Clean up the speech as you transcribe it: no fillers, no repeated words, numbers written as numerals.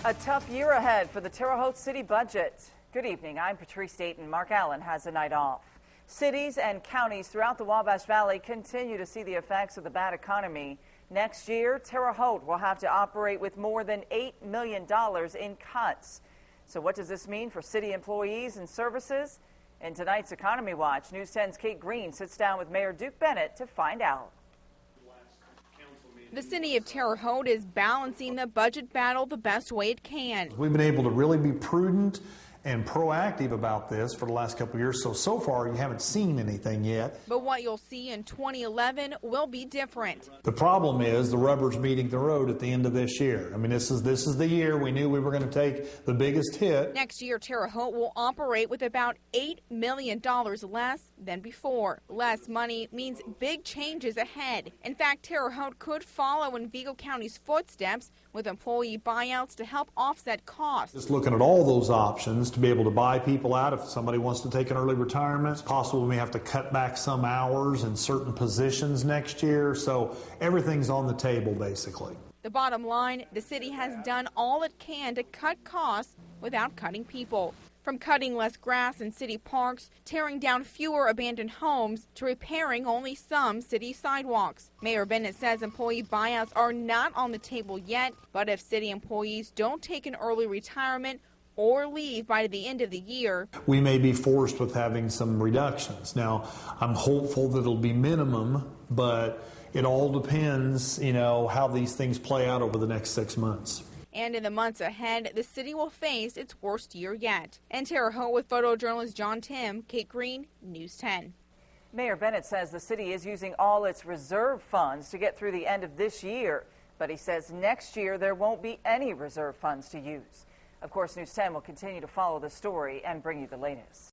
A tough year ahead for the Terre Haute city budget. Good evening, I'm Patrice Dayton. Mark Allen has a night off. Cities and counties throughout the Wabash Valley continue to see the effects of the bad economy. Next year, Terre Haute will have to operate with more than $8 million in cuts. So what does this mean for city employees and services? In tonight's Economy Watch, News 10's Kate Green sits down with Mayor Duke Bennett to find out. The city of Terre Haute is balancing the budget battle the best way it can. We've been able to really be prudent and proactive about this for the last couple of years, so far you haven't seen anything yet. But what you'll see in 2011 will be different. The problem is the rubber's meeting the road at the end of this year. I mean, this is the year we knew we were going to take the biggest hit. Next year, Terre Haute will operate with about $8 million less than before. Less money means big changes ahead. In fact, Terre Haute could follow in Vigo County's footsteps with employee buyouts to help offset costs. Just looking at all those options to be able to buy people out if somebody wants to take an early retirement. It's possible we may have to cut back some hours in certain positions next year. So everything's on the table, basically. The bottom line, the city has done all it can to cut costs without cutting people. From cutting less grass in city parks, tearing down fewer abandoned homes, to repairing only some city sidewalks. Mayor Bennett says employee buyouts are not on the table yet, but if city employees don't take an early retirement or leave by the end of the year, we may be forced with having some reductions. Now, I'm hopeful that it'll be minimum, but it all depends, how these things play out over the next 6 months. And in the months ahead, the city will face its worst year yet. In Terre Haute with photojournalist John Tim, Kate Green, News 10. Mayor Bennett says the city is using all its reserve funds to get through the end of this year. But he says next year there won't be any reserve funds to use. Of course, News 10 will continue to follow the story and bring you the latest.